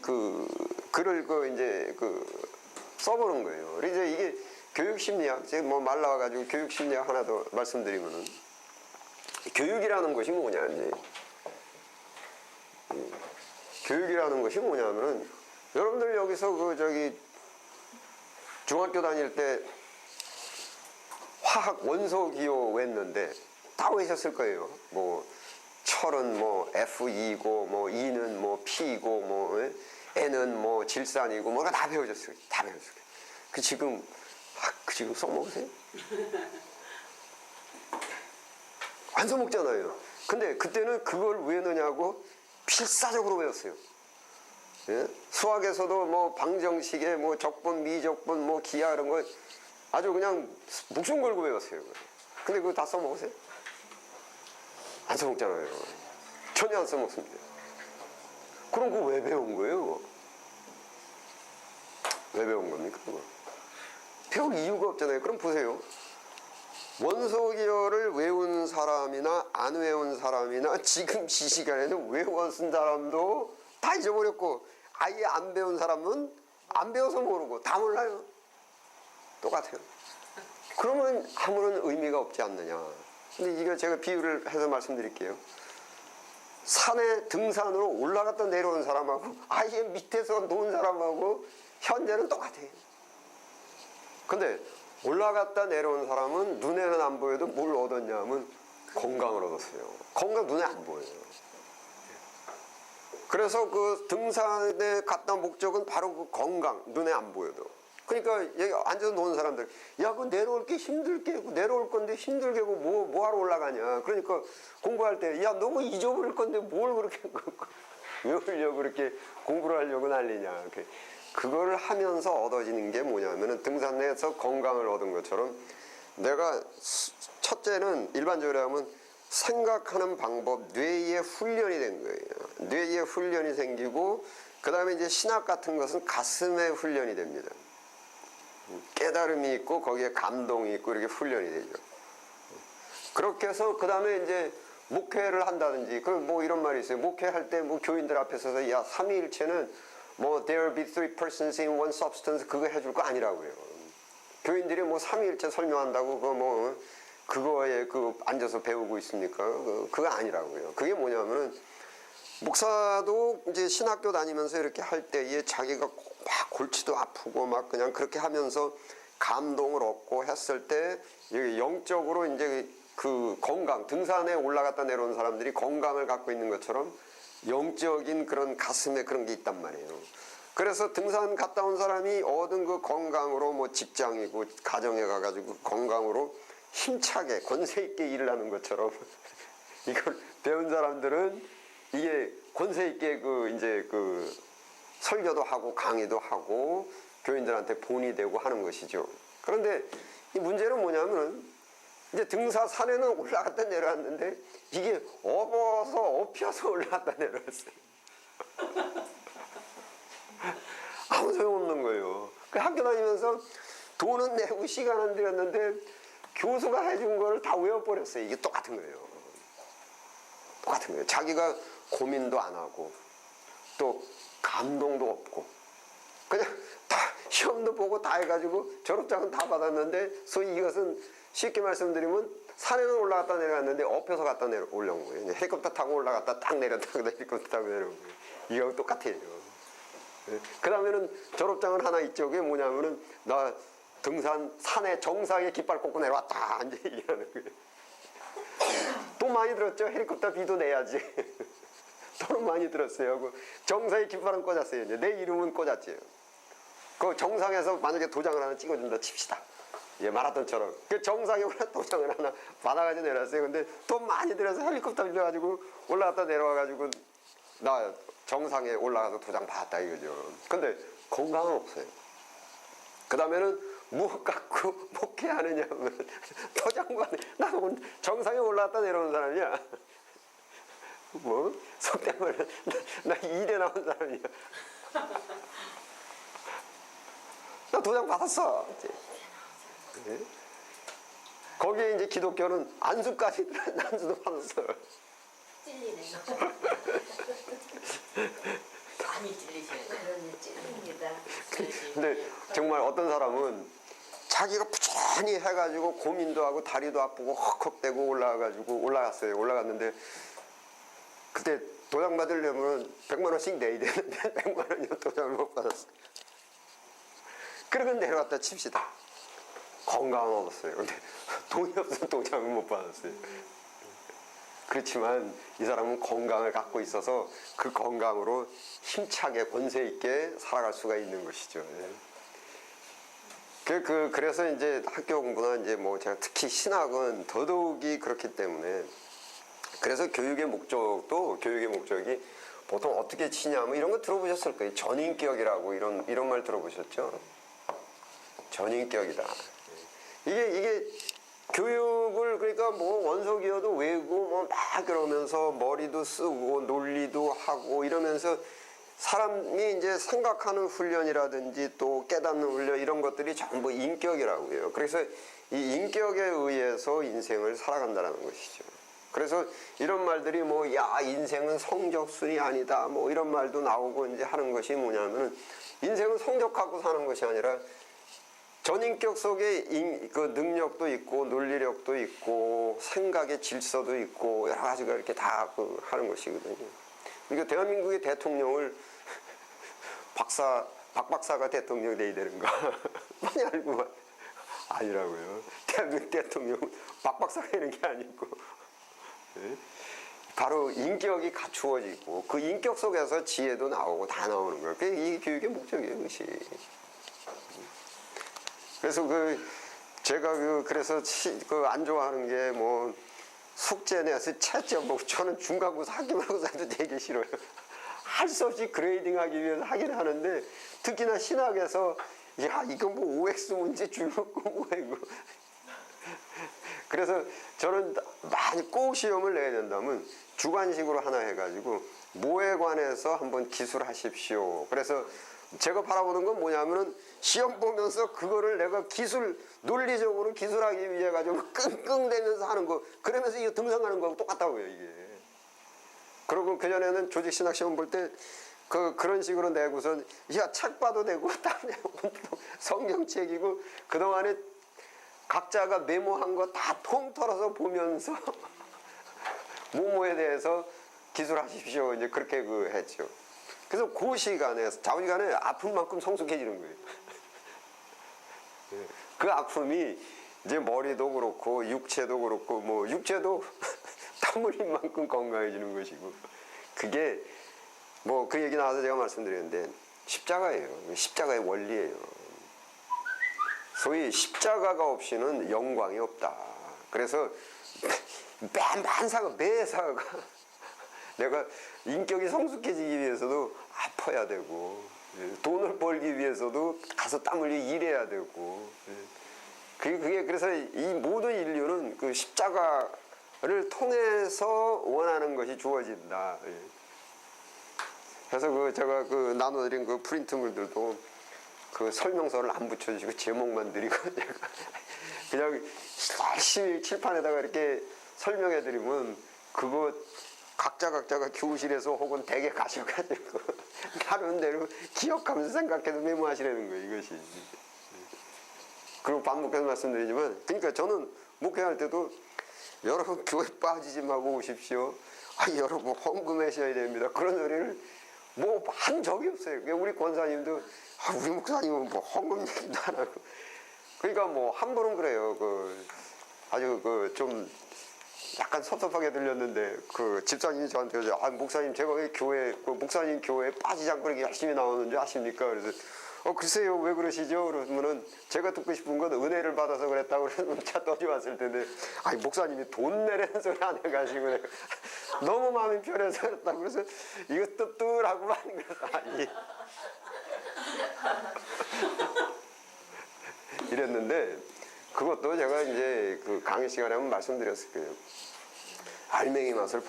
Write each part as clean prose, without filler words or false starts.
글을 이제 써보는 거예요. 그래서 이게 교육심리학, 제가 뭐 말 나와가지고 교육심리학 하나 더 말씀드리면은, 교육이라는 것이 뭐냐, 이제. 교육이라는 것이 뭐냐면은, 여러분들 여기서 중학교 다닐 때 화학 원소 기호 외웠는데 다 외우셨을 거예요. 뭐, 철은 뭐 F2고, 뭐 E는 뭐 P고, 뭐 N은 뭐 질산이고, 뭐가 다 배우셨어요. 다 배우셨어요. 지금 써먹으세요? 안 써먹잖아요. 근데 그때는 그걸 왜 넣냐고 필사적으로 외웠어요. 예? 수학에서도 뭐 방정식에 뭐 적분, 미적분, 뭐 기하 이런 거 아주 그냥 목숨 걸고 외웠어요. 근데 그거 다 써먹으세요? 안 써먹잖아요. 전혀 안 써먹습니다. 그럼 그거 왜 배운 거예요? 왜 배운 겁니까? 그거? 배울 이유가 없잖아요. 그럼 보세요. 원소기호를 외운 사람이나 안 외운 사람이나 지금 이 시간에는 외워쓴 사람도 다 잊어버렸고, 아예 안 배운 사람은 안 배워서 모르고 다 몰라요. 똑같아요. 그러면 아무런 의미가 없지 않느냐. 근데 이거 제가 비유를 해서 말씀드릴게요. 산에 등산으로 올라갔다 내려온 사람하고 아예 밑에서 논 사람하고 현재는 똑같아요. 근데 올라갔다 내려온 사람은 눈에는 안 보여도 뭘 얻었냐면 건강을 얻었어요. 건강 눈에 안 보여요. 그래서 그 등산에 갔다 목적은 바로 그 건강, 눈에 안 보여도. 그러니까 여기 앉아서 노는 사람들, 야, 그 내려올 게 힘들게, 내려올 건데 힘들게 뭐 하러 올라가냐. 그러니까 공부할 때, 야, 너무 잊어버릴 건데 뭘 그렇게 외우려고 그렇게 공부를 하려고 난리냐. 그거를 하면서 얻어지는 게 뭐냐면은 등산에서 건강을 얻은 것처럼, 내가 첫째는 일반적으로 하면 생각하는 방법, 뇌의 훈련이 된 거예요. 뇌의 훈련이 생기고, 그 다음에 이제 신학 같은 것은 가슴의 훈련이 됩니다. 깨달음이 있고 거기에 감동이 있고 이렇게 훈련이 되죠. 그렇게 해서 그 다음에 이제 목회를 한다든지, 뭐 이런 말이 있어요. 목회할 때 뭐 교인들 앞에 서서, 야, 삼위일체는 뭐 there be three persons in one substance, 그거 해줄 거 아니라고요. 교인들이 뭐 삼위일체 설명한다고 그거에 앉아서 배우고 있습니까? 그거 아니라고요. 그게 뭐냐면은, 목사도 이제 신학교 다니면서 이렇게 할 때에 자기가 막 골치도 아프고 막 그냥 그렇게 하면서 감동을 얻고 했을 때, 영적으로 이제 그 건강, 등산에 올라갔다 내려온 사람들이 건강을 갖고 있는 것처럼 영적인 그런 가슴에 그런 게 있단 말이에요. 그래서 등산 갔다 온 사람이 얻은 그 건강으로 뭐 직장이고 가정에 가가지고 건강으로 힘차게 권세 있게 일을 하는 것처럼 이걸 배운 사람들은 이게 권세 있게 이제 설교도 하고 강의도 하고 교인들한테 본이 되고 하는 것이죠. 그런데 이 문제는 뭐냐면은, 이제 산에는 올라갔다 내려왔는데 이게 업혀서 올라갔다 내려왔어요. 아무 소용없는 거예요. 학교 다니면서 돈은 내고 시간은 들였는데 교수가 해준 거를 다 외워버렸어요. 이게 똑같은 거예요. 똑같은 거예요. 자기가 고민도 안 하고 또 감동도 없고 그냥 다 시험도 보고 다 해가지고 졸업장은 다 받았는데, 소위 이것은 쉽게 말씀드리면 산에는 올라갔다 내려갔는데 업혀서 갔다 올라온 거예요. 헬리콥터 타고 올라갔다 딱 내렸다 헬리콥터 타고 내려온 거예요. 이거하고 똑같아요. 그 다음에는 졸업장은 하나 있죠. 그게 뭐냐면은, 나 등산 산에 정상에 깃발 꽂고 내려왔다 이제 얘기하는 거예요. 돈 많이 들었죠. 헬리콥터 비도 내야지. 돈은 많이 들었어요. 정상에 깃발은 꽂았어요. 이제 내 이름은 꽂았지. 그 정상에서 만약에 도장을 하나 찍어준다 칩시다. 예, 마라톤처럼. 그 정상에 도장을 하나 받아가지고 내려왔어요. 근데 돈 많이 들여서 헬리콥터 빌려가지고 올라갔다 내려와가지고 나 정상에 올라가서 도장 받았다 이거죠. 근데 건강은 없어요. 그 다음에는 무엇 갖고 목회하느냐면 도장관에, 나 정상에 올라갔다 내려오는 사람이야. 뭐 속된 말은 나 2대 나온 사람이야. 나 도장 받았어. 네? 거기에 이제 기독교는 안수까지 안수도 받았어. 찔리네. 많이 찔리셔야 돼요. 그런 찔립니다. 근데 정말 어떤 사람은 자기가 부지런히 해가지고 고민도 하고 다리도 아프고 헉헉대고 올라갔어요. 올라갔는데 그때 도장 받으려면 100만 원씩 내야 되는데 100만 원이요 도장을 못 받았어요. 그러고 내려갔다 칩시다. 건강은 얻었어요. 근데 돈이 없어서 도장을 못 받았어요. 그렇지만 이 사람은 건강을 갖고 있어서 그 건강으로 힘차게 권세 있게 살아갈 수가 있는 것이죠. 그래서 이제 학교 공부나 이제 뭐 제가 특히 신학은 더더욱이 그렇기 때문에 그래서 교육의 목적이 보통 어떻게 치냐면 이런 거 들어보셨을 거예요. 전인격이라고 이런 말 들어보셨죠? 전인격이다. 이게 교육을 그러니까 뭐 원서기어도 외우고 뭐 막 그러면서 머리도 쓰고 논리도 하고 이러면서 사람이 이제 생각하는 훈련이라든지 또 깨닫는 훈련 이런 것들이 전부 인격이라고 해요. 그래서 이 인격에 의해서 인생을 살아간다는 것이죠. 그래서 이런 말들이 뭐 야 인생은 성적순이 아니다 뭐 이런 말도 나오고 이제 하는 것이 뭐냐면은 인생은 성적 갖고 사는 것이 아니라 전인격 속에 그 능력도 있고 논리력도 있고 생각의 질서도 있고 여러 가지가 이렇게 다 하는 것이거든요. 그러니까 대한민국의 대통령을 박 박사가 대통령 돼야 되는가? 많이 알고 아니라고요. 대한민국 대통령은 박 박사가 되는 게 아니고 바로 인격이 갖추어지고 그 인격 속에서 지혜도 나오고 다 나오는 거예요. 그게 이 교육의 목적이에요, 그것이. 그래서 제가 그래서 안 좋아하는 게 뭐 숙제 내서 채점 뭐 저는 중간고사 학기말고사도 되게 싫어요. 할 수 없이 그레이딩하기 위해서 하긴 하는데 특히나 신학에서 야 이거 뭐 OX 문제 줄먹고 뭐 이거. 그래서 저는 많이 꼭 시험을 내야 된다면 주관식으로 하나 해가지고 뭐에 관해서 한번 기술하십시오. 그래서 제가 바라보는 건 뭐냐면은 시험 보면서 그거를 내가 논리적으로 기술하기 위해 가지고 끙끙대면서 하는 거 그러면서 이거 등산하는 거하고 똑같다고요 이게. 그리고 그전에는 조직신학 시험 볼 때 그런 식으로 내고선 야 책 봐도 되고 다음에 성경책이고 그동안에 각자가 메모한 거 다 통틀어서 보면서 뭐뭐에 대해서 기술하십시오 이제 그렇게 했죠. 그래서 그 시간에 자부시간에 아픈 만큼 성숙해지는 거예요. 그 아픔이 이제 머리도 그렇고 육체도 그렇고 뭐 육체도 땀 흘린 만큼 건강해지는 것이고 그게 뭐 그 얘기 나와서 제가 말씀드렸는데 십자가예요. 십자가의 원리예요. 소위 십자가가 없이는 영광이 없다. 그래서 매사가 내가 인격이 성숙해지기 위해서도 아파야 되고 돈을 벌기 위해서도 가서 땀 흘려 일해야 되고 그게 그래서 이 모든 인류는 그 십자가를 통해서 원하는 것이 주어진다. 그래서 제가 나눠드린 그 프린트물들도 그 설명서를 안 붙여주시고 제목만 드리고 제가 그냥 열심히 칠판에다가 이렇게 설명해드리면 그거 각자가 교실에서 혹은 댁에 가셔가지고 나름대로 기억하면서 생각해서 메모하시라는 거예요 이것이. 그리고 반복해서 말씀드리지만 그러니까 저는 목회할 때도 여러분 교회 빠지지 말고 오십시오. 여러분 헌금하셔야 됩니다. 그런 소리를 뭐 한 적이 없어요. 우리 권사님도 우리 목사님은 뭐 헌금 얘기도 안 하고 그러니까 뭐 한 번은 그래요. 아주 좀 약간 섭섭하게 들렸는데 집사님이 저한테 목사님 제가 왜 목사님 교회에 빠지지 않고 이렇게 열심히 나오는 줄 아십니까? 그래서 글쎄요 왜 그러시죠? 그러면은 제가 듣고 싶은 건 은혜를 받아서 그랬다고 그래서 문자 떠져왔을 텐데 목사님이 돈 내라는 소리 안 해가지고 내가 너무 마음이 편해서 그랬다고 그래서 이거 뜨뜻하고 많은 거예요. 이랬는데 그것도 제가 이제 강의 시간에 한번 말씀드렸을 거예요. 알맹이 맛을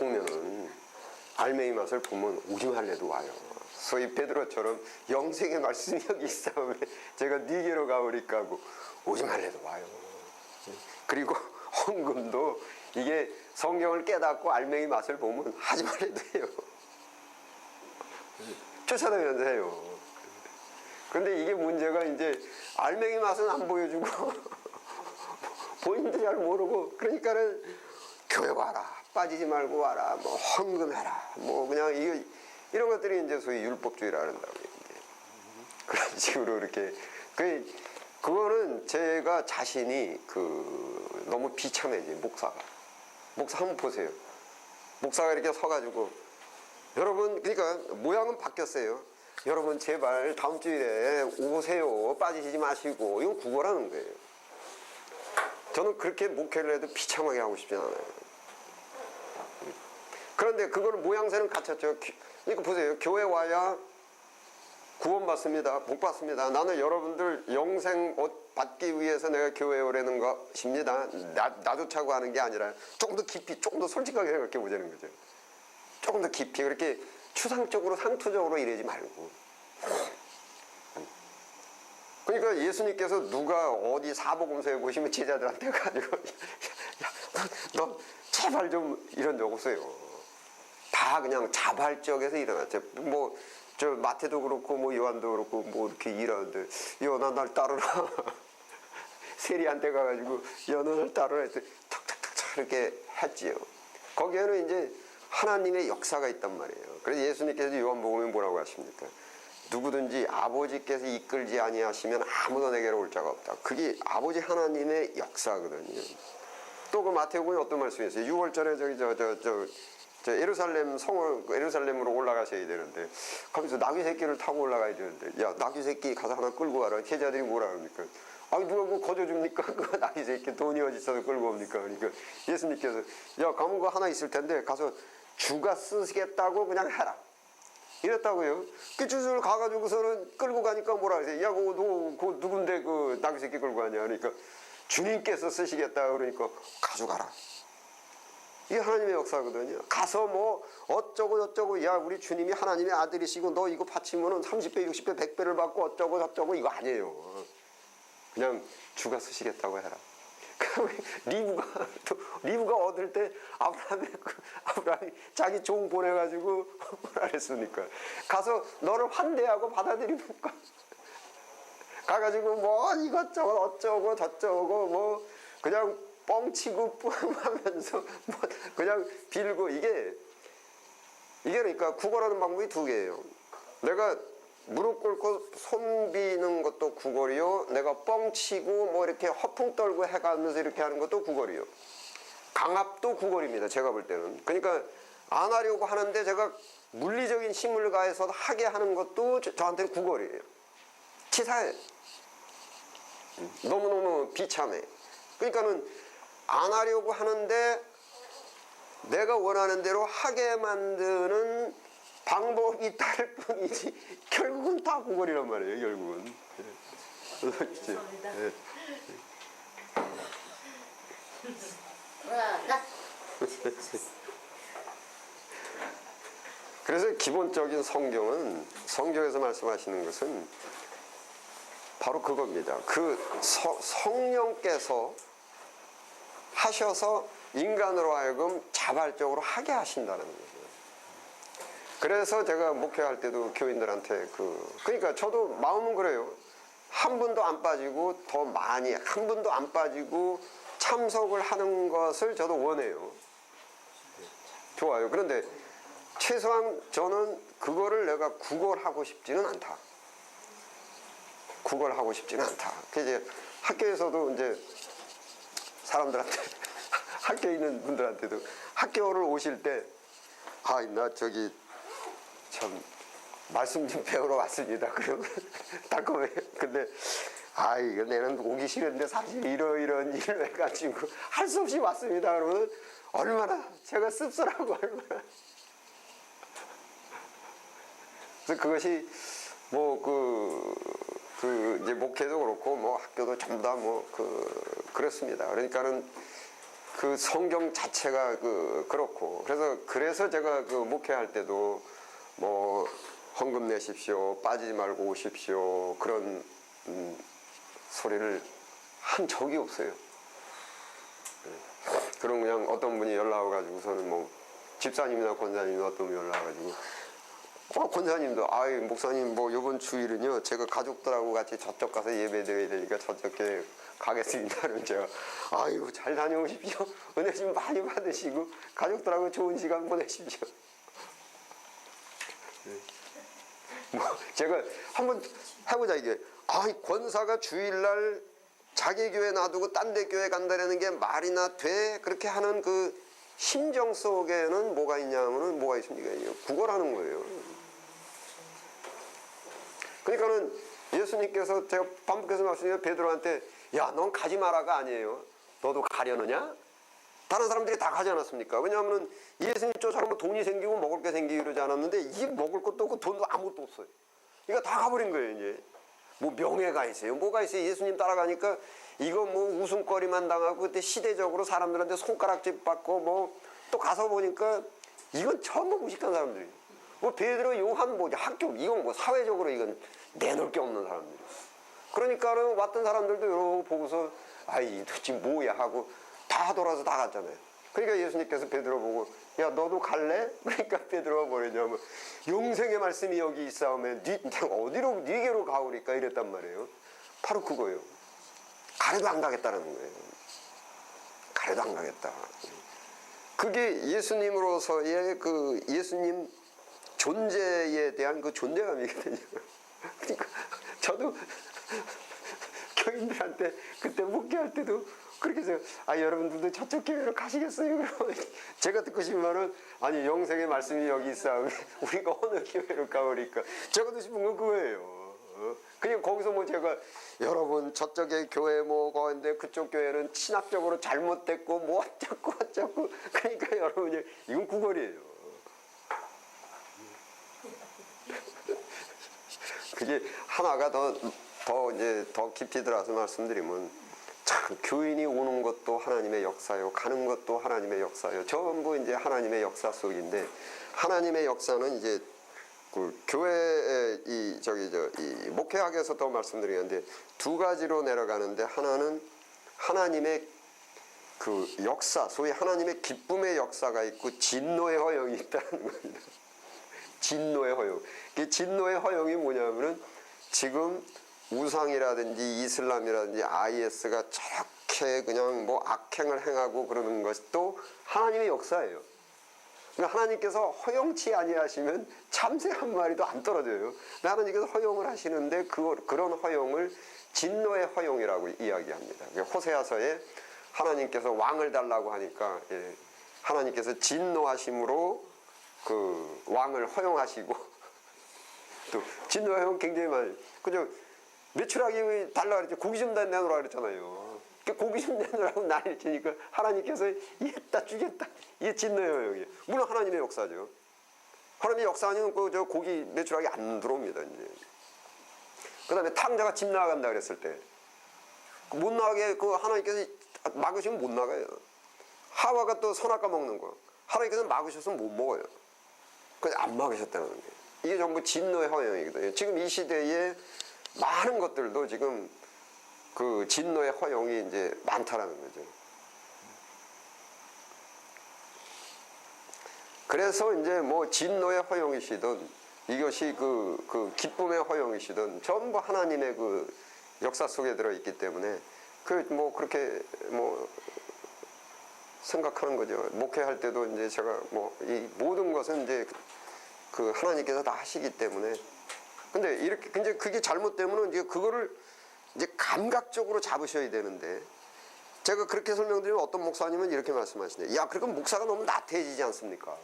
보면 오지 말래도 와요. 소위 베드로처럼 영생의 말씀이 여기 있사오매 제가 니게로 가오리까 하고 오지 말래도 와요. 그리고 헌금도 이게 성경을 깨닫고 알맹이 맛을 보면 하지 말래도 해요. 쫓아다니면서 해요. 근데 이게 문제가 이제 알맹이 맛은 안 보여주고 본인도 잘 모르고 그러니까는 교회 와라, 빠지지 말고 와라, 뭐 헌금해라, 뭐 그냥 이런 것들이 이제 소위 율법주의라 한다고 이제 그런 식으로 이렇게 그거는 제가 자신이 너무 비참해지. 목사 한번 보세요. 목사가 이렇게 서가지고 여러분, 그러니까 모양은 바뀌었어요. 여러분 제발 다음 주일에 오세요. 빠지지 마시고. 이건 구걸하는 거예요. 저는 그렇게 목회를 해도 비참하게 하고 싶지 않아요. 그런데 그거는 모양새는 갖췄죠. 그러니까 보세요. 교회 와야 구원받습니다. 복받습니다. 나는 여러분들 영생 옷 받기 위해서 내가 교회에 오라는 것입니다. 나도 차고 하는 게 아니라 조금 더 깊이, 조금 더 솔직하게 생각해 보자는 거죠. 조금 더 깊이 그렇게 추상적으로 상투적으로 이러지 말고. 그러니까 예수님께서 누가 어디 사복음서에 보시면 제자들한테 가지고 야, 너 제발 좀 이런 적 없어요. 다 그냥 자발적에서 일어났죠. 뭐 저 마태도 그렇고 뭐 요한도 그렇고 뭐 이렇게 일하는데 요나 날 따르라. 세리한테 가가지고 요나 날 따르라 했더니 탁탁탁탁 이렇게 했지요. 거기에는 이제 하나님의 역사가 있단 말이에요. 그래서 예수님께서 요한복음에 뭐라고 하십니까? 누구든지 아버지께서 이끌지 아니하시면 아무도 내게로 올 자가 없다. 그게 아버지 하나님의 역사거든요. 또 그 마태복음에 어떤 말씀이 있어요? 6월절에 저 예루살렘으로 올라가셔야 되는데 거기서 나귀 새끼를 타고 올라가야 되는데 야 나귀 새끼 가서 하나 끌고 와라. 제자들이 뭐라 그럽니까? 아니 누가 그거 거저줍니까? 그 나귀 새끼 돈이 어디 있어서 끌고 옵니까? 그러니까 예수님께서 야 가면 거 하나 있을 텐데 가서 주가 쓰시겠다고 그냥 해라. 이랬다고요. 그 주소를 가가지고서는 끌고 가니까 뭐라 그러세요? 야 그거 누군데 그 나귀 새끼 끌고 가냐? 그러니까 주님께서 쓰시겠다 그러니까 가져가라. 이게 하나님의 역사거든요. 가서 뭐 어쩌고 야 우리 주님이 하나님의 아들이시고 너 이거 바치면은 30배 60배 100배를 받고 어쩌고 저쩌고 이거 아니에요. 그냥 주가 쓰시겠다고 해라. 리브가 얻을 때 아브라함이 자기 종 보내가지고 뭐라 그랬습니까? 가서 너를 환대하고 받아들이니까 가가지고 뭐 이것저것 어쩌고 저쩌고 뭐 그냥 뻥치고 뿜하면서 뭐 그냥 빌고 이게 그러니까 구걸하는 방법이 두 개예요. 내가 무릎 꿇고 손 비는 것도 구걸이요. 내가 뻥치고 뭐 이렇게 허풍 떨고 해가면서 이렇게 하는 것도 구걸이요. 강압도 구걸입니다. 제가 볼 때는. 그러니까 안 하려고 하는데 제가 물리적인 힘을 가해서 하게 하는 것도 저한테는 구걸이에요. 치사해. 너무너무 비참해. 그러니까는 안 하려고 하는데 내가 원하는 대로 하게 만드는 방법이 다를 뿐이지 결국은 다 구걸이란 말이에요. 결국은. 네. 그래서 기본적인 성경은 성경에서 말씀하시는 것은 바로 그겁니다. 그 성령께서 하셔서 인간으로 하여금 자발적으로 하게 하신다는 거예요. 그래서 제가 목회할 때도 교인들한테 그러니까 저도 마음은 그래요. 한 분도 안 빠지고 더 많이 한 분도 안 빠지고 참석을 하는 것을 저도 원해요. 좋아요. 그런데 최소한 저는 그거를 내가 구걸하고 싶지는 않다. 구걸하고 싶지는 않다. 이제 학교에서도 이제 사람들한테 학교에 있는 분들한테도 학교를 오실 때 나 저기 참 말씀 좀 배우러 왔습니다. 그러면 달콤해요. 근데 이거 내는 오기 싫은데 사실 이런 일을 해가지고 할 수 없이 왔습니다. 그러면 얼마나 제가 씁쓸하고 얼마나 그래서 그것이 뭐 이제 목회도 그렇고 뭐 학교도 전부 다 뭐 그렇습니다. 그러니까는 그 성경 자체가 그렇고 그래서 제가 목회할 때도 뭐 헌금 내십시오, 빠지지 말고 오십시오 그런 소리를 한 적이 없어요. 그럼 그냥 어떤 분이 연락 와가지고서는 뭐 집사님이나 권사님이나 어떤 분이 연락 와가지고 권사님도 아이 목사님 뭐 이번 주일은요 제가 가족들하고 같이 저쪽 가서 예배드려야 되니까 저쪽에 가겠습니다. 그러면 제가 아유 잘 다녀오십시오. 은혜 좀 많이 받으시고 가족들하고 좋은 시간 보내십시오. 뭐 제가 한번 해보자 이게 권사가 주일날 자기 교회 놔두고 딴 데 교회 간다라는 게 말이나 돼? 그렇게 하는 그 심정 속에는 뭐가 있냐면은 뭐가 있습니까? 구걸하는 거예요. 그러니까는 예수님께서 제가 반복해서 말씀드린 베드로한테 야, 넌 가지 마라가 아니에요. 너도 가려느냐? 다른 사람들이 다 가지 않았습니까? 왜냐하면 예수님 쫓아가면 돈이 생기고 먹을 게 생기고 이러지 않았는데 이 먹을 것도 없고 돈도 아무것도 없어요. 그러니까 다 가버린 거예요, 이제. 뭐 명예가 있어요. 뭐가 있어요. 예수님 따라가니까 이거 뭐 웃음거리만 당하고 그때 시대적으로 사람들한테 손가락질 받고 뭐 또 가서 보니까 이건 전부 무식한 사람들이에요. 뭐 베드로, 요한, 뭐 학교 이건 뭐 사회적으로 이건 내놓을 게 없는 사람들이에요. 그러니까는 왔던 사람들도 이러고 보고서 이 도대체 뭐야 하고 다 돌아서 다 갔잖아요. 그러니까 예수님께서 베드로 보고 야 너도 갈래? 그러니까 베드로가 뭐랬냐면 영생의 말씀이 여기 있사오면 어디로 니게로 가오리까 이랬단 말이에요. 바로 그거예요. 가래도 안 가겠다는 거예요. 가래도 안 가겠다. 그게 예수님으로서의 그 예수님 존재에 대한 그 존재감이거든요. 그러니까 저도 교인들한테 그때 목회할 때도 그렇게 해서 여러분들도 저쪽 교회로 가시겠어요? 그러면 제가 듣고 싶은 말은 아니 영생의 말씀이 여기 있어 우리가 어느 교회로 가버리까 제가 듣고 싶은 건 그거예요. 그냥 거기서 뭐 제가 여러분 저쪽에 교회 뭐 거인데 그쪽 교회는 신학적으로 잘못됐고 뭐 어쩌고 그러니까 여러분이 이건 구걸이에요. 그게 하나가 더 깊이 들어서 말씀드리면 참 교인이 오는 것도 하나님의 역사요, 가는 것도 하나님의 역사요. 전부 이제 하나님의 역사 속인데 하나님의 역사는 이제 그 교회의 이 목회학에서도 말씀드리는데 두 가지로 내려가는데 하나는 하나님의 그 역사, 소위 하나님의 기쁨의 역사가 있고 진노의 허영이 있다는 겁니다. 진노의 허영. 그 진노의 허영이 뭐냐면은 지금 우상이라든지 이슬람이라든지 IS가 저렇게 그냥 뭐 악행을 행하고 그러는 것도 하나님의 역사예요. 그러니까 하나님께서 허용치 아니하시면 참새 한 마리도 안 떨어져요. 하나님께서 허용을 하시는데 그런 허용을 진노의 허용이라고 이야기합니다. 호세아서에 하나님께서 왕을 달라고 하니까 하나님께서 진노하심으로 그 왕을 허용하시고 또 진노의 허용 굉장히 많이 그죠? 매출하기 달라고 그랬죠. 고기 좀 내놓으라 그랬잖아요. 고기 좀 내놓으라고 난리를 치니까 하나님께서 이했다 주겠다. 이게 진노의 허용이에요. 물론 하나님의 역사죠. 하나님의 역사 아니면 저 고기 매출하기 안 들어옵니다. 이제. 그 다음에 탕자가 집 나간다 그랬을 때 못 나가게 하나님께서 막으시면 못 나가요. 하와가 또 선악과 먹는 거 하나님께서 막으셔서 못 먹어요. 그래서 안 막으셨다는 거예요. 이게 전부 진노의 허용이거든요. 지금 이 시대에 많은 것들도 지금 그 진노의 허용이 이제 많다라는 거죠. 그래서 이제 뭐 진노의 허용이시든 이것이 그 기쁨의 허용이시든 전부 하나님의 그 역사 속에 들어있기 때문에 뭐 그렇게 뭐 생각하는 거죠. 목회할 때도 이제 제가 뭐 이 모든 것은 이제 그 하나님께서 다 하시기 때문에 근데 이렇게 이제 그게 잘못되면은 이제 그거를 이제 감각적으로 잡으셔야 되는데 제가 그렇게 설명드리면 어떤 목사님은 이렇게 말씀하시네. 야, 그러면 목사가 너무 나태해지지 않습니까?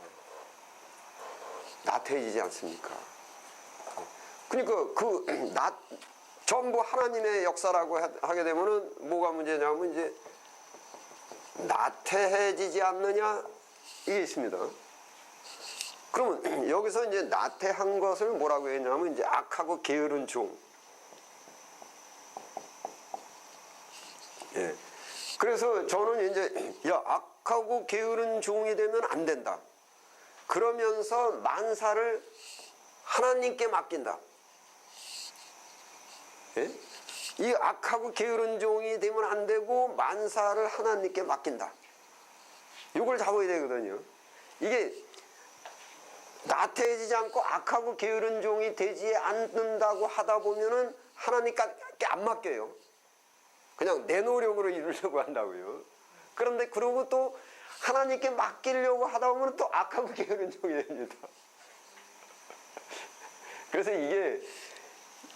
나태해지지 않습니까? 그러니까 전부 하나님의 역사라고 하게 되면은 뭐가 문제냐면 이제 나태해지지 않느냐 이게 있습니다. 그러면 여기서 이제 나태한 것을 뭐라고 했냐면 이제 악하고 게으른 종. 예. 그래서 저는 이제 악하고 게으른 종이 되면 안 된다. 그러면서 만사를 하나님께 맡긴다. 예? 이 악하고 게으른 종이 되면 안 되고 만사를 하나님께 맡긴다. 이걸 잡아야 되거든요. 이게 나태해지지 않고 악하고 게으른 종이 되지 않는다고 하다 보면은 하나님께 안 맡겨요. 그냥 내 노력으로 이루려고 한다고요. 그런데 그러고 또 하나님께 맡기려고 하다 보면 또 악하고 게으른 종이 됩니다. 그래서 이게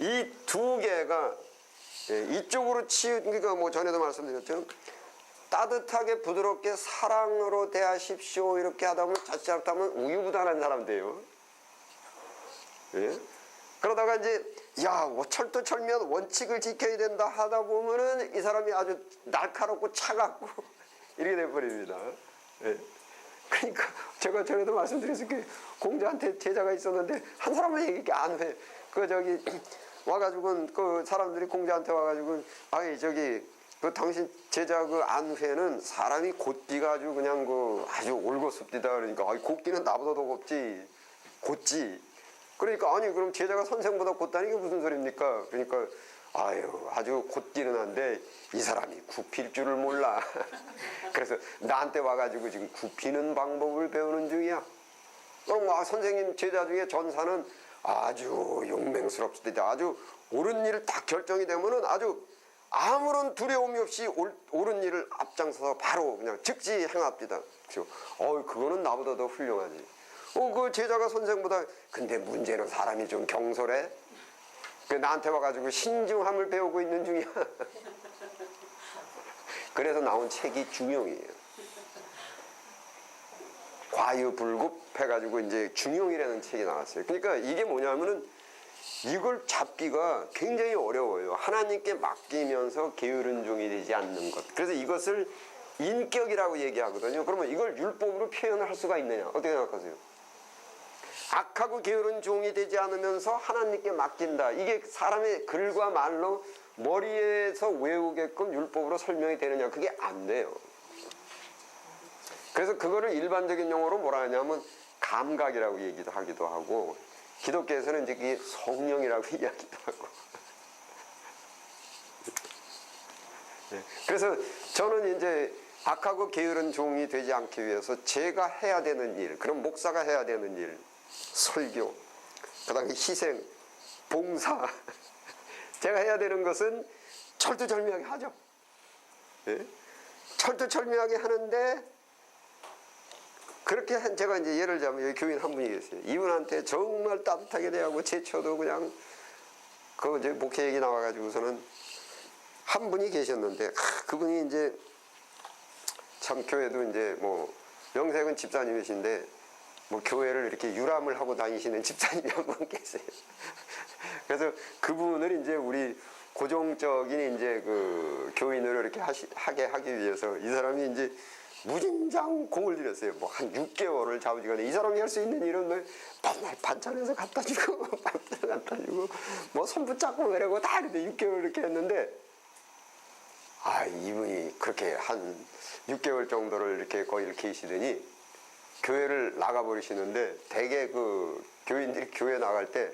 이 두 개가 이쪽으로 그러니까 뭐 전에도 말씀드렸죠. 따뜻하게 부드럽게 사랑으로 대하십시오 이렇게 하다 보면 잘못하면 우유부단한 사람 돼요. 예? 그러다가 이제 철두철미한 원칙을 지켜야 된다 하다 보면은 이 사람이 아주 날카롭고 차갑고 이렇게 돼버립니다. 예? 그러니까 제가 전에도 말씀드렸을 공자한테 제자가 있었는데 한 사람만 얘기 안 해. 와가지고 그 사람들이 공자한테 와가지고 그 당신 제자 그 안회는 사람이 곧기가 아주 그냥 아주 올곧습니다. 그러니까 곧기는 나보다 더 곱지. 곧지. 그러니까 그럼 제자가 선생보다 곧다는 게 무슨 소리입니까? 그러니까 아주 곧기는 한데 이 사람이 굽힐 줄을 몰라. 그래서 나한테 와가지고 지금 굽히는 방법을 배우는 중이야. 그럼 선생님 제자 중에 전사는 아주 용맹스럽습니다. 아주 옳은 일을 딱 결정이 되면은 아주 아무런 두려움이 없이 옳은 일을 앞장서서 바로 그냥 즉시 행합니다. 그거는 나보다 더 훌륭하지. 그 제자가 선생보다 근데 문제는 사람이 좀 경솔해. 나한테 와가지고 신중함을 배우고 있는 중이야. 그래서 나온 책이 중용이에요. 과유불급 해가지고 이제 중용이라는 책이 나왔어요. 그러니까 이게 뭐냐면은 이걸 잡기가 굉장히 어려워요. 하나님께 맡기면서 게으른 종이 되지 않는 것. 그래서 이것을 인격이라고 얘기하거든요. 그러면 이걸 율법으로 표현을 할 수가 있느냐? 어떻게 생각하세요? 악하고 게으른 종이 되지 않으면서 하나님께 맡긴다. 이게 사람의 글과 말로 머리에서 외우게끔 율법으로 설명이 되느냐? 그게 안 돼요. 그래서 그거를 일반적인 용어로 뭐라 하냐면 감각이라고 얘기도 하기도 하고, 기독교에서는 이제 그게 성령이라고 이야기도 하고. 그래서 저는 이제 악하고 게으른 종이 되지 않기 위해서 제가 해야 되는 일, 그럼 목사가 해야 되는 일, 설교, 그 다음에 희생, 봉사, 제가 해야 되는 것은 철두철미하게 하죠. 철두철미하게 하는데, 그렇게 제가 이제 예를 들자면 여기 교인 한 분이 계세요. 이분한테 정말 따뜻하게 대하고 제쳐도 그냥 이제 목회 얘기 나와가지고서는 한 분이 계셨는데, 그분이 이제 참 교회도 이제 명색은 집사님이신데 교회를 이렇게 유람을 하고 다니시는 집사님이 한 분 계세요. 그래서 그분을 이제 우리 고정적인 이제 교인으로 이렇게 하기 위해서 이 사람이 이제 무진장 공을 들였어요. 한 6개월을 잡으시거든요. 이 사람이 할 수 있는 일은 맨날 반찬해서 갖다 주고, 반찬 갖다 주고, 손 붙잡고 그러고 다 이렇게 6개월 이렇게 했는데, 이분이 그렇게 한 6개월 정도를 이렇게 거기를 계시더니 교회를 나가버리시는데, 대개 교인들이 교회 나갈 때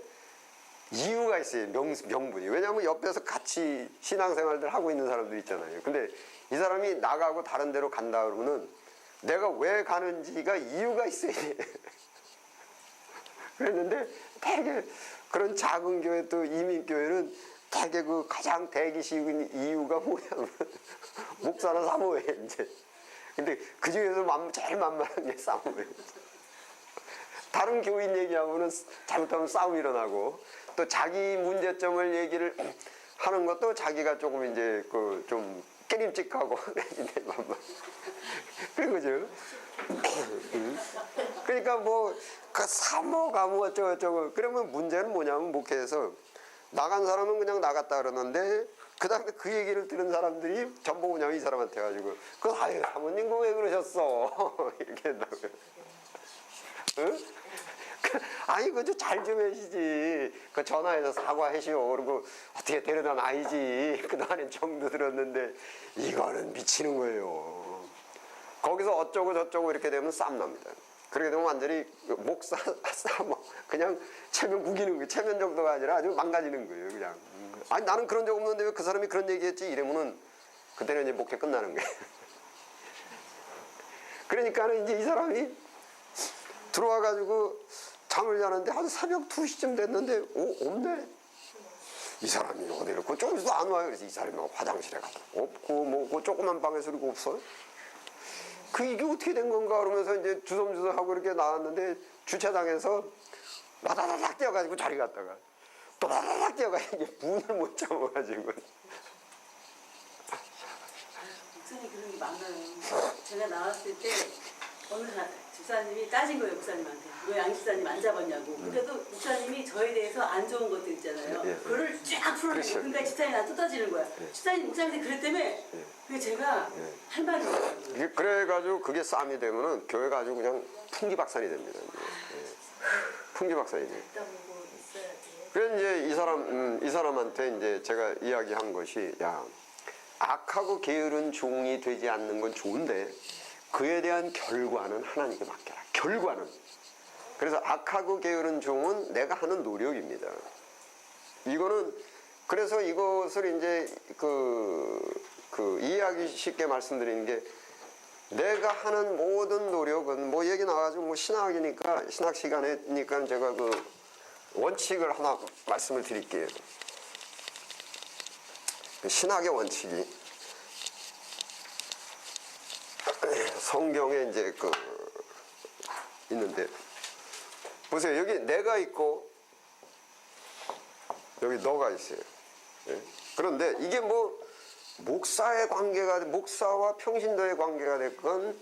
이유가 있어요. 명분이. 왜냐하면 옆에서 같이 신앙생활들 하고 있는 사람들 있잖아요. 근데 이 사람이 나가고 다른 데로 간다 그러면은 내가 왜 가는지가 이유가 있어야 돼. 그랬는데 대개 그런 작은 교회 또 이민교회는 대개 가장 대기 쉬운 이유가 뭐냐면 목사는 사모예요, 이제. 근데 그 중에서 제일 만만한 게 사모예요. 다른 교인 얘기하면은 잘못하면 싸움이 일어나고, 또 자기 문제점을 얘기를 하는 것도 자기가 조금 이제 좀 깨림직하고 그런 거죠. 그러니까 사모가 어쩌고 그러면 문제는 뭐냐면 목회에서 나간 사람은 그냥 나갔다 그러는데 그 다음에 그 얘기를 들은 사람들이 전부 그냥 이 사람한테 가지고 사모님 왜 그러셨어? 이렇게 한다고요. 응? 그거 잘 좀 해시지. 전화해서 사과하시오. 그리고 어떻게 데려다 놔야지. 그동안엔 정도 들었는데 이거는 미치는 거예요. 거기서 어쩌고 저쩌고 이렇게 되면 싸움 납니다. 그렇게 되면 완전히 목사 싸움 그냥 체면 구기는 거예요. 체면 정도가 아니라 아주 망가지는 거예요. 그냥 나는 그런 적 없는데 왜 그 사람이 그런 얘기했지? 이러면은 그때는 이제 목회 끝나는 거예요. 그러니까는 이제 이 사람이 들어와가지고 잠을 자는데 한 새벽 2시쯤 됐는데 없네. 이 사람이 어디 있고 좀 있어도 안 와요. 그래서 이 사람이 화장실에 가서 없고 뭐 그 조그만 방에서 그리고 없어요. 이게 어떻게 된 건가 그러면서 이제 주섬주섬 하고 이렇게 나왔는데 주차장에서 와다다닥 뛰어가지고 자리 갔다가 또 와다다닥 뛰어가지고 문을 못 잠아가지고. 목사님 그런 게 많아요. 제가 나왔을 때 어느 집사님이 따진 거예요. 목사님한테 왜 양집사님 안 잡았냐고. 그러니까 또 목사님이 저에 대해서 안 좋은 것들 있잖아요. 그거를 쫙 풀어내고 그렇죠. 그러니까 집사님이 나한테 떠지는 거야. 집사님 목사님한테 그랬다며. 그게 제가 할 말이 없어요. 그래가지고 그게 싸움이 되면은 교회 가지고 그냥 풍지박산이 됩니다. 풍지박산이 돼요. 그래서 이제 이 사람한테 이제 제가 이야기한 것이, 야, 악하고 게으른 종이 되지 않는 건 좋은데 그에 대한 결과는 하나님께 맡겨라. 결과는. 그래서 악하고 게으른 종은 내가 하는 노력입니다. 이거는 그래서 이것을 이제 이해하기 쉽게 말씀드리는 게, 내가 하는 모든 노력은 뭐 얘기 나와가지고 뭐 신학이니까 신학 시간이니까 제가 그 원칙을 하나 말씀을 드릴게요. 신학의 원칙이 성경에 이제 있는데 보세요. 여기 내가 있고 여기 너가 있어요. 그런데 이게 뭐 목사의 관계가, 목사와 평신도의 관계가 됐건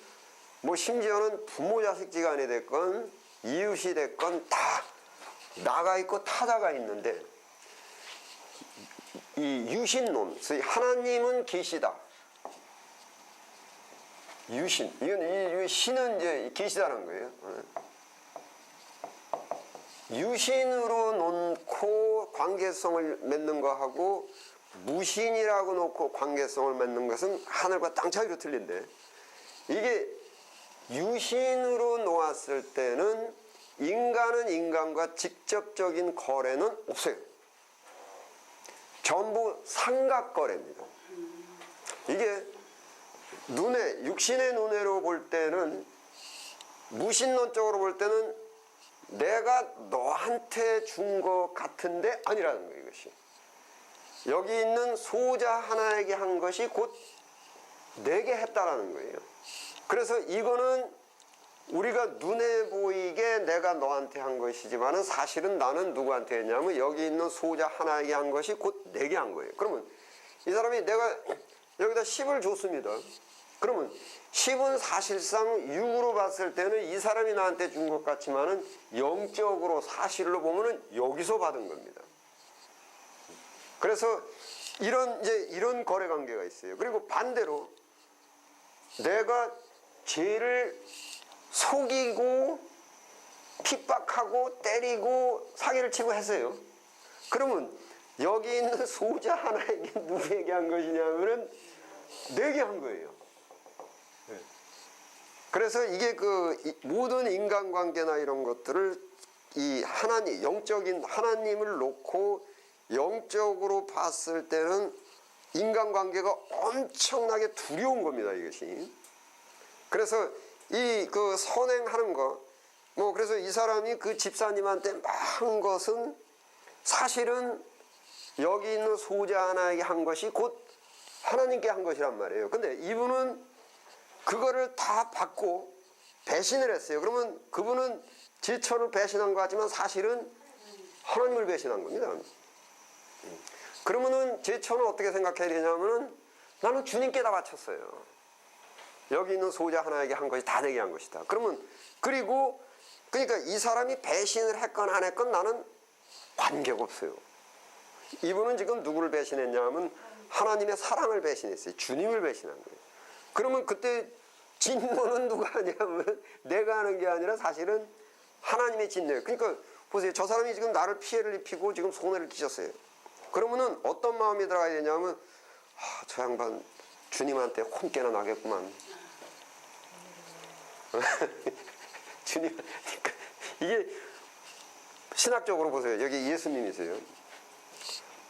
뭐 심지어는 부모 자식 지간이 됐건 이웃이 됐건 다 나가 있고 타자가 있는데, 이 유신론, 하나님은 계시다. 유신, 이 신은 이제 계시다는 거예요. 유신으로 놓고 관계성을 맺는 거하고 무신이라고 놓고 관계성을 맺는 것은 하늘과 땅 차이로 틀린데, 이게 유신으로 놓았을 때는 인간은 인간과 직접적인 거래는 없어요. 전부 삼각거래입니다. 이게 육신의 눈으로 볼 때는, 무신론적으로 볼 때는 내가 너한테 준 것 같은데 아니라는 거예요. 이것이 여기 있는 소자 하나에게 한 것이 곧 내게 했다라는 거예요. 그래서 이거는 우리가 눈에 보이게 내가 너한테 한 것이지만은 사실은 나는 누구한테 했냐면 여기 있는 소자 하나에게 한 것이 곧 내게 한 거예요. 그러면 이 사람이 내가 여기다 10을 줬습니다. 그러면 10은 사실상 육으로 봤을 때는 이 사람이 나한테 준 것 같지만은 영적으로 사실로 보면은 여기서 받은 겁니다. 그래서 이런 거래 관계가 있어요. 그리고 반대로 내가 죄를 속이고 핍박하고 때리고 사기를 치고 했어요. 그러면 여기 있는 소자 하나에게 누구에게 한 것이냐면은 내게 한 거예요. 그래서 이게 모든 인간관계나 이런 것들을 이 하나님, 영적인 하나님을 놓고 영적으로 봤을 때는 인간관계가 엄청나게 두려운 겁니다, 이것이. 그래서 선행하는 것, 그래서 이 사람이 그 집사님한테 막 한 것은 사실은 여기 있는 소자 하나에게 한 것이 곧 하나님께 한 것이란 말이에요. 근데 이분은 그거를 다 받고 배신을 했어요. 그러면 그분은 지천을 배신한 것 같지만 사실은 하나님을 배신한 겁니다. 그러면은 제천은 어떻게 생각해야 되냐면은 나는 주님께 다 바쳤어요. 여기 있는 소자 하나에게 한 것이 다 내게 한 것이다. 그러니까 이 사람이 배신을 했건 안 했건 나는 관계가 없어요. 이분은 지금 누구를 배신했냐면 하나님의 사랑을 배신했어요. 주님을 배신한 거예요. 그러면 그때 진노는 누가 하냐면 내가 하는 게 아니라 사실은 하나님의 진노예요. 그러니까 보세요. 저 사람이 지금 나를 피해를 입히고 지금 손해를 끼쳤어요. 그러면은 어떤 마음이 들어가야 되냐면 저 양반 주님한테 혼깨나 나겠구만. 주님, 그러니까 이게 신학적으로 보세요. 여기 예수님이세요.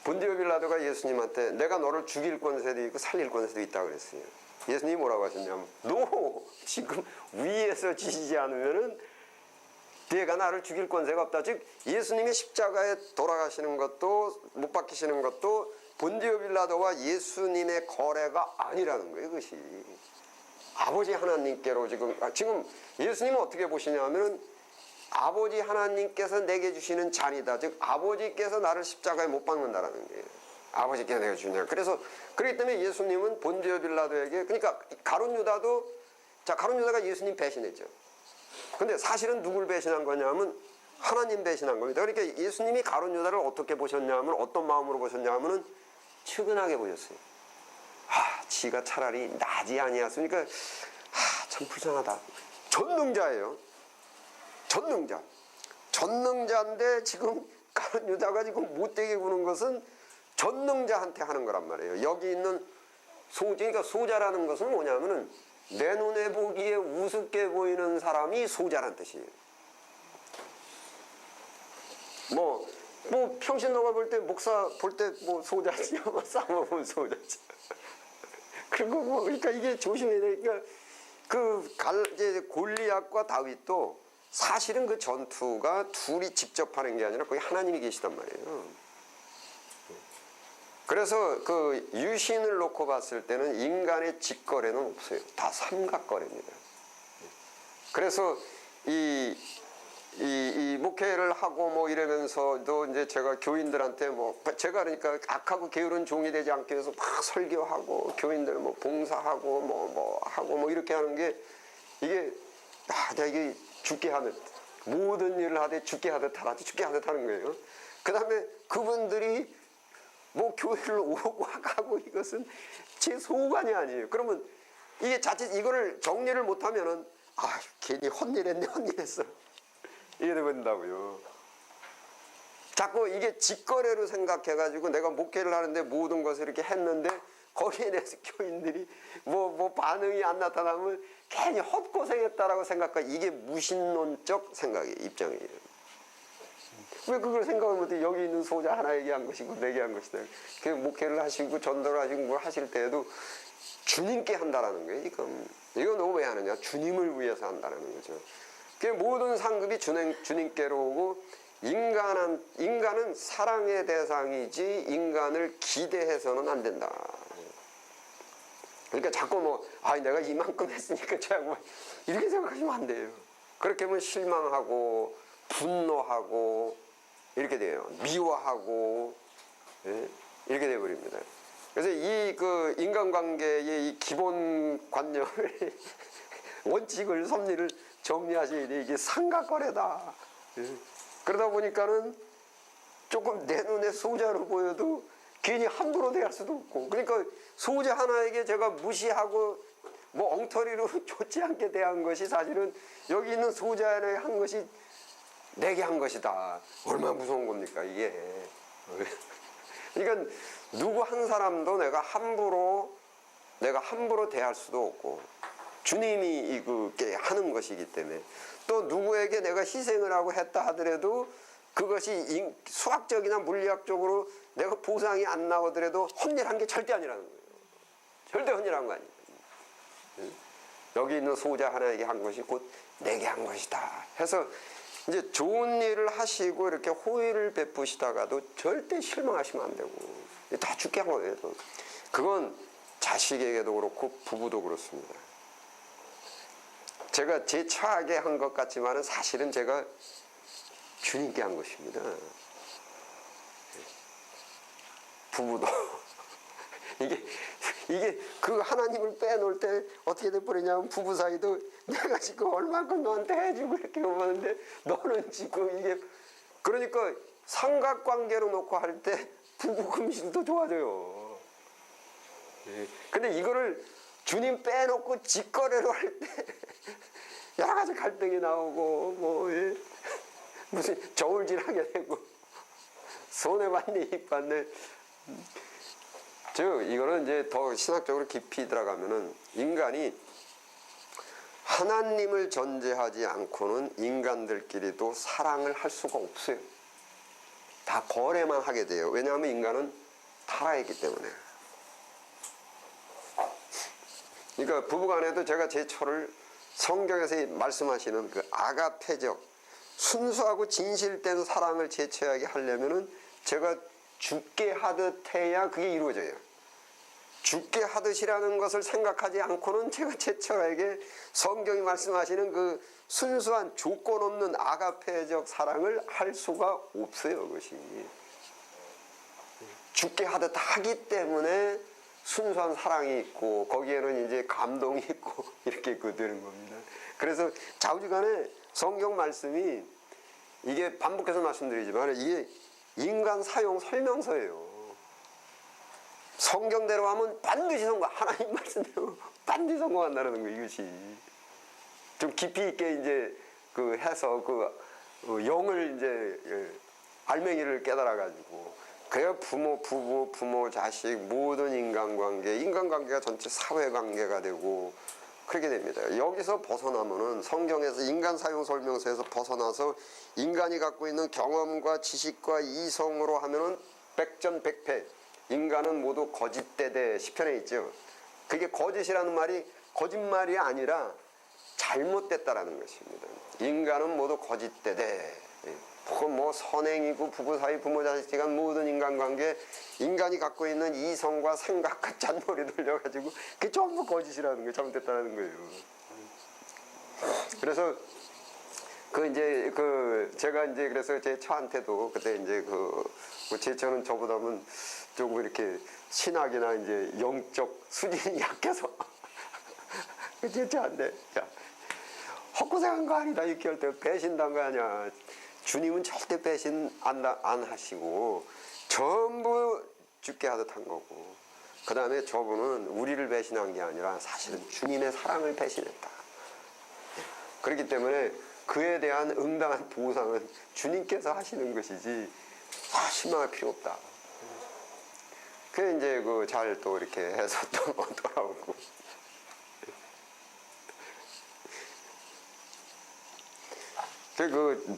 본디오 빌라도가 예수님한테 내가 너를 죽일 권세도 있고 살릴 권세도 있다 그랬어요. 예수님이 뭐라고 하셨냐면 너 지금 위에서 지시지 않으면은 네가 나를 죽일 권세가 없다. 즉 예수님이 십자가에 돌아가시는 것도 못 박히시는 것도 본디오 빌라도와 예수님의 거래가 아니라는 거예요. 그것이 아버지 하나님께로 지금 예수님은 어떻게 보시냐면은 아버지 하나님께서 내게 주시는 잔이다. 즉 아버지께서 나를 십자가에 못 박는다라는 거예요. 아버지께서 내가 주냐. 그래서 그렇기 때문에 예수님은 본디오 빌라도에게, 그러니까 가룟 유다가 예수님 배신했죠. 근데 사실은 누굴 배신한 거냐면 하나님 배신한 겁니다. 그러니까 예수님이 가룟 유다를 어떻게 보셨냐면, 어떤 마음으로 보셨냐면은 측은하게 보셨어요. 지가 차라리 나지 아니었으니까 참 불쌍하다. 전능자예요. 전능자인데 지금 가룟 유다가 지금 못되게 구는 것은 전능자한테 하는 거란 말이에요. 여기 있는 그러니까 소자라는 것은 뭐냐면은 내 눈에 보기에 우습게 보이는 사람이 소자란 뜻이에요. 뭐 평신 너가 볼 때 목사 볼 때 뭐 소자지, 싸움은 소자지. 그리고 그러니까 이게 조심해야 되니까 이제 골리앗과 다윗도 사실은 그 전투가 둘이 직접 하는 게 아니라 거기 하나님이 계시단 말이에요. 그래서 그 유신을 놓고 봤을 때는 인간의 직거래는 없어요. 다 삼각거래입니다. 그래서 이 목회를 하고 뭐 이러면서도 이제 제가 교인들한테 제가 그러니까 악하고 게으른 종이 되지 않기 위해서 막 설교하고 교인들 봉사하고 하고 이렇게 하는 게 이게 이게 죽게 하는, 모든 일을 하되 죽게 하듯 하는 거예요. 그 다음에 그분들이 교회를 오고 가고 이것은 제 소관이 아니에요. 그러면 이게 자칫 이거를 정리를 못하면은 괜히 헛일했어. 이게 되버린다고요. 자꾸 이게 직거래로 생각해가지고 내가 목회를 하는데 모든 것을 이렇게 했는데 거기에 대해서 교인들이 반응이 안 나타나면 괜히 헛고생했다라고 생각하고, 이게 무신론적 입장이에요. 왜 그걸 생각을 못해? 여기 있는 소자 하나에게 한 것이고 내게 한 것이다. 그 목회를 하시고 전도를 하시고 뭘 하실 때에도 주님께 한다라는 거예요. 이건 너무 왜 하느냐? 주님을 위해서 한다는 거죠. 그 모든 상급이 주님께로 오고, 인간은 사랑의 대상이지 인간을 기대해서는 안 된다. 그러니까 자꾸 내가 이만큼 했으니까 이렇게 생각하시면 안 돼요. 그렇게 하면 실망하고 분노하고 이렇게 돼요. 미워하고, 이렇게 돼버립니다. 그래서 인간관계의 이 기본 관념을 원칙을, 섭리를 정리하셔야 돼. 이게 삼각거래다. 그러다 보니까는 조금 내 눈에 소자로 보여도 괜히 함부로 대할 수도 없고, 그러니까 소자 하나에게 제가 무시하고 엉터리로 좋지 않게 대한 것이 사실은 여기 있는 소자 하나에 한 것이 내게 한 것이다. 얼마나 무서운 겁니까 이게. 그러니까 누구 한 사람도 내가 함부로 대할 수도 없고, 주님이 이게 하는 것이기 때문에, 또 누구에게 내가 희생을 하고 했다 하더라도 그것이 수학적이나 물리학적으로 내가 보상이 안 나오더라도 헛일한 게 절대 아니라는 거예요. 절대 헛일한 거 아니에요. 여기 있는 소자 하나에게 한 것이 곧 내게 한 것이다 해서 이제 좋은 일을 하시고 이렇게 호의를 베푸시다가도 절대 실망하시면 안 되고, 다 죽게 한 거예요. 그건 자식에게도 그렇고 부부도 그렇습니다. 제가 제 차하게 한 것 같지만은 사실은 제가 주님께 한 것입니다. 부부도 이게 그 하나님을 빼놓을 때 어떻게 돼버리냐면, 부부 사이도 내가 지금 얼마큼 너한테 해주고 이렇게 오는데 너는 지금 이게, 그러니까 삼각관계로 놓고 할 때 부부 금실도 좋아져요. 근데 이거를 주님 빼놓고 직거래로 할 때 여러 가지 갈등이 나오고 무슨 저울질하게 되고 손해받네 이익받네. 즉 이거는 이제 더 신학적으로 깊이 들어가면은, 인간이 하나님을 전제하지 않고는 인간들끼리도 사랑을 할 수가 없어요. 다 거래만 하게 돼요. 왜냐하면 인간은 타락했기 때문에. 그러니까 부부간에도 제가 제 철을 성경에서 말씀하시는 그 아가페적, 순수하고 진실된 사랑을 제쳐하게 하려면은 제가 죽게 하듯 해야 그게 이루어져요. 죽게 하듯이라는 것을 생각하지 않고는 제가 제 처에게 성경이 말씀하시는 그 순수한 조건 없는 아가페적 사랑을 할 수가 없어요. 그것이 죽게 하듯 하기 때문에 순수한 사랑이 있고 거기에는 이제 감동이 있고 이렇게 되는 겁니다. 그래서 좌우지간에 성경 말씀이 이게 반복해서 말씀드리지만 이게 인간 사용 설명서예요. 성경대로 하면 반드시 성공, 하나님 말씀대로 반드시 성공한다는 거 이것이 좀 깊이 있게 이제 그 해서 그 영을 이제 알맹이를 깨달아 가지고 그래야 부모, 부부, 부모, 자식 모든 인간관계가 전체 사회관계가 되고 그렇게 됩니다. 여기서 벗어나면은 성경에서 인간 사용 설명서에서 벗어나서 인간이 갖고 있는 경험과 지식과 이성으로 하면은 백전백패. 인간은 모두 거짓되되 시편에 있죠. 그게 거짓이라는 말이 거짓말이 아니라 잘못됐다라는 것입니다. 인간은 모두 거짓되되 뭐 선행이고 부부 사이 부모 자식 시간 모든 인간관계 인간이 갖고 있는 이성과 생각과 잔머리 돌려가지고 그게 전부 거짓이라는 게 잘못됐다는 거예요. 그래서 제가 이제 그래서 제 처한테도 그때 이제 제 처는 저보다는 조금 이렇게 신학이나 이제 영적 수준이 약해서 제 처한테 야 헛고생한 거 아니다 이렇게 할 때 배신당한 거 아니야. 주님은 절대 배신 안 하시고 전부 죽게 하듯 한 거고 그 다음에 저분은 우리를 배신한 게 아니라 사실은 주님의 사랑을 배신했다. 그렇기 때문에 그에 대한 응당한 보상은 주님께서 하시는 것이지 실망할 필요 없다. 그게 이제 잘 또 이렇게 해서 또 돌아오고.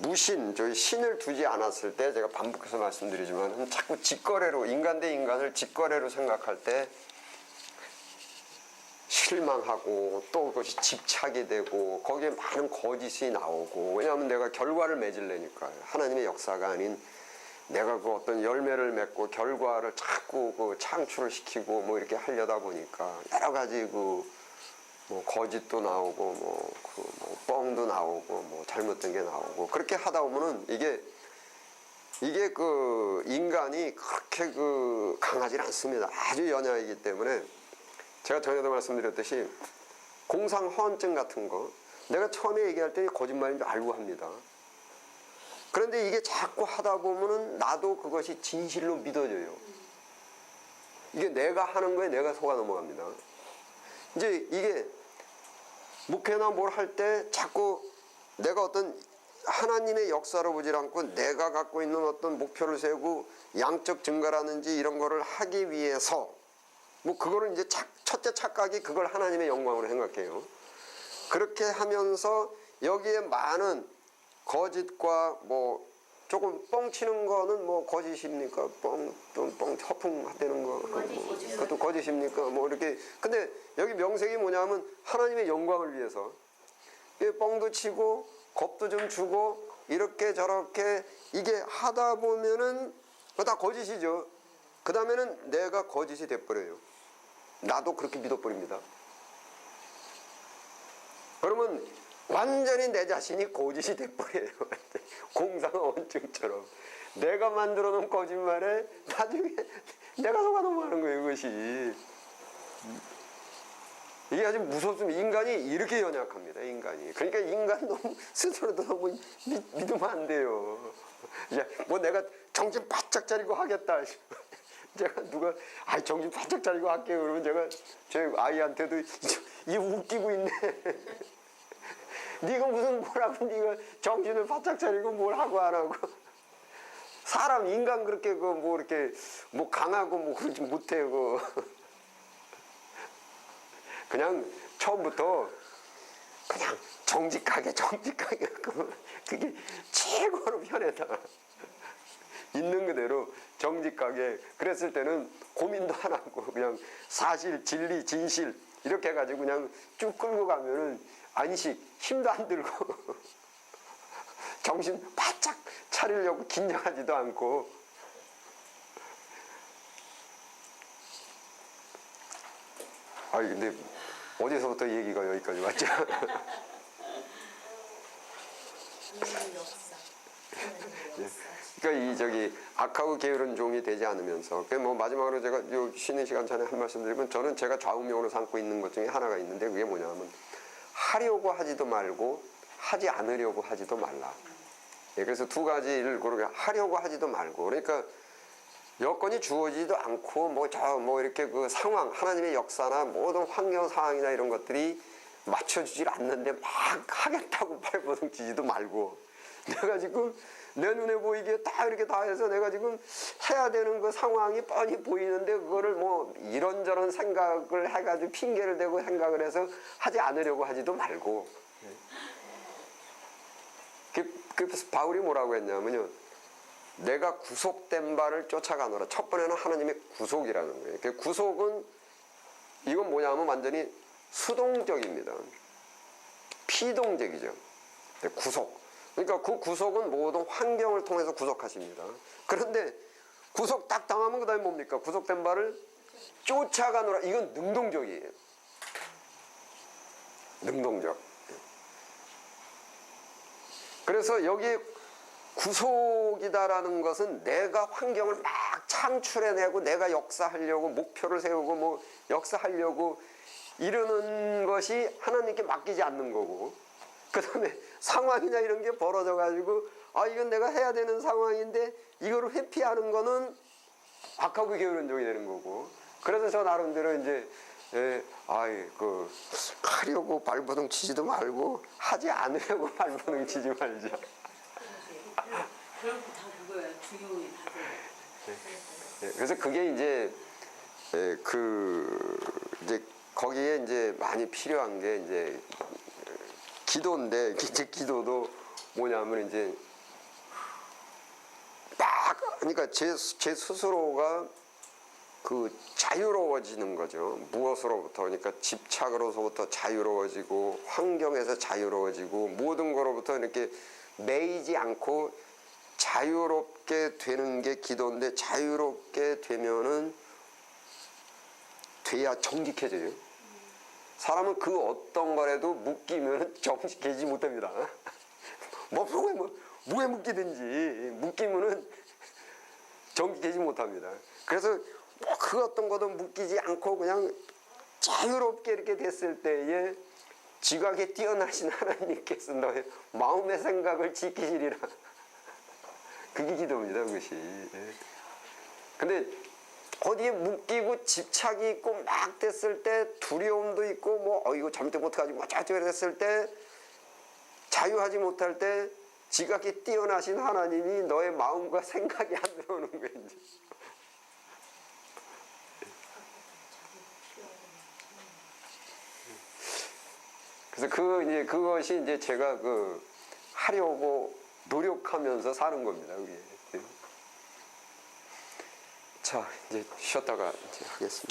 무신, 저희 신을 두지 않았을 때 제가 반복해서 말씀드리지만 자꾸 직거래로, 인간 대 인간을 직거래로 생각할 때 실망하고 또 그것이 집착이 되고 거기에 많은 거짓이 나오고 왜냐하면 내가 결과를 맺으려니까 하나님의 역사가 아닌 내가 어떤 열매를 맺고 결과를 자꾸 창출을 시키고 뭐 이렇게 하려다 보니까 여러 가지 뭐 거짓도 나오고 뭐 뻥도 나오고 뭐 잘못된 게 나오고 그렇게 하다 보면은 이게 인간이 그렇게 강하지 않습니다. 아주 연약이기 때문에 제가 전에도 말씀드렸듯이 공상허언증 같은 거 내가 처음에 얘기할 때 거짓말인 줄 알고 합니다. 그런데 이게 자꾸 하다 보면은 나도 그것이 진실로 믿어져요. 이게 내가 하는 거에 내가 속아 넘어갑니다. 이제 이게 목회나 뭘 할 때 자꾸 내가 어떤 하나님의 역사로 보질 않고 내가 갖고 있는 어떤 목표를 세우고 양적 증가라든지 이런 거를 하기 위해서 뭐 그거를 이제 첫째 착각이 그걸 하나님의 영광으로 생각해요. 그렇게 하면서 여기에 많은 거짓과 뭐 조금 뻥치는 거는 뭐 거짓입니까? 뻥 허풍되는 거 그것도 거짓입니까? 뭐 이렇게 근데 여기 명색이 뭐냐면 하나님의 영광을 위해서 뻥도 치고 겁도 좀 주고 이렇게 저렇게 이게 하다 보면은 그거 다 거짓이죠. 그 다음에는 내가 거짓이 돼버려요. 나도 그렇게 믿어버립니다. 그러면 완전히 내 자신이 거짓이 돼버려요. 공상언증처럼 내가 만들어 놓은 거짓말에 나중에 내가 속아 넘어가는 거예요. 이것이 이게 아주 무섭습니다. 인간이 이렇게 연약합니다. 인간이. 그러니까 인간 너무 스스로도 너무 믿으면 안 돼요. 뭐 내가 정신 바짝 차리고 하겠다. 제가 누가 정신 바짝 차리고 할게요. 그러면 제가 제 아이한테도 이 웃기고 있네. 네가 무슨 뭐라고 네가 정신을 바짝 차리고 뭘 하고 안 하고 사람 인간 그렇게 뭐 이렇게 뭐 강하고 뭐 그러지 못해요. 그냥 처음부터 그냥 정직하게 그게 최고로 편하다. 있는 그대로 정직하게 그랬을 때는 고민도 안 하고 그냥 사실 진리 진실 이렇게 해가지고 그냥 쭉 끌고 가면은 안식 힘도 안 들고 정신 바짝 차리려고 긴장하지도 않고. 아니 근데 어디서부터 얘기가 여기까지 왔죠? 그러니까 이 악하고 게으른 종이 되지 않으면서 뭐 마지막으로 제가 요 쉬는 시간 전에 한 말씀 드리면 저는 제가 좌우명으로 삼고 있는 것 중에 하나가 있는데 그게 뭐냐면 하려고 하지도 말고 하지 않으려고 하지도 말라. 예, 그래서 두 가지를 그렇게 하려고 하지도 말고 그러니까 여건이 주어지지도 않고 뭐 이렇게 그 상황 하나님의 역사나 모든 환경 상황이나 이런 것들이 맞춰주질 않는데 막 하겠다고 발버둥치지도 말고 내가 지금 내 눈에 보이기에 다 이렇게 다 해서 내가 지금 해야 되는 그 상황이 뻔히 보이는데 그거를 뭐 이런저런 생각을 해가지고 핑계를 대고 생각을 해서 하지 않으려고 하지도 말고. 그래서 바울이 뭐라고 했냐면요, 내가 구속된 바를 쫓아가노라. 첫 번에는 하나님의 구속이라는 거예요. 그 구속은 이건 뭐냐면 완전히 수동적입니다. 피동적이죠. 구속. 그러니까 그 구속은 모든 환경을 통해서 구속하십니다. 그런데 구속 딱 당하면 그 다음에 뭡니까? 구속된 바를 쫓아가노라. 이건 능동적이에요. 능동적. 그래서 여기 구속이다라는 것은 내가 환경을 막 창출해내고 내가 역사하려고 목표를 세우고 뭐 역사하려고 이러는 것이 하나님께 맡기지 않는 거고, 그 다음에 상황이나 이런 게 벌어져 가지고 이건 내가 해야 되는 상황인데 이거를 회피하는 거는 악하고 게으른 종이 되는 거고. 그래서 저 나름대로 이제 하려고 발버둥 치지도 말고 하지 않으려고 발버둥 치지 말자. 결국 다 그거야. 중용이 다 그거야. 그래서 그게 이제 이제 거기에 이제 많이 필요한 게 이제 기도인데, 이제 기도도 뭐냐면 이제 그러니까 제 스스로가 그 자유로워지는 거죠. 무엇으로부터? 그러니까 집착으로서부터 자유로워지고 환경에서 자유로워지고 모든 거로부터 이렇게 매이지 않고 자유롭게 되는 게 기도인데, 자유롭게 되면은 돼야 정직해져요. 사람은 그 어떤 거라도 묶이면 정직해지지 못합니다. 뭐에 묶이든지 묶이면은 정직해지지 못합니다. 그래서 그 어떤 것도 묶이지 않고 그냥 자유롭게 이렇게 됐을 때에 지각에 뛰어나신 하나님께서 너의 마음의 생각을 지키시리라. 그게 기도입니다, 그것이. 근데 어디에 묶이고 집착이 있고 막 됐을 때 두려움도 있고 이거 잘못되면 어떡하지 어쩌고 됐을 때 자유하지 못할 때 지각에 뛰어나신 하나님이 너의 마음과 생각이 안 들어오는 거예요. 이제. 그래서 그것이 이제 제가 하려고 노력하면서 사는 겁니다. 그게. 자, 이제 쉬었다가 이제 하겠습니다.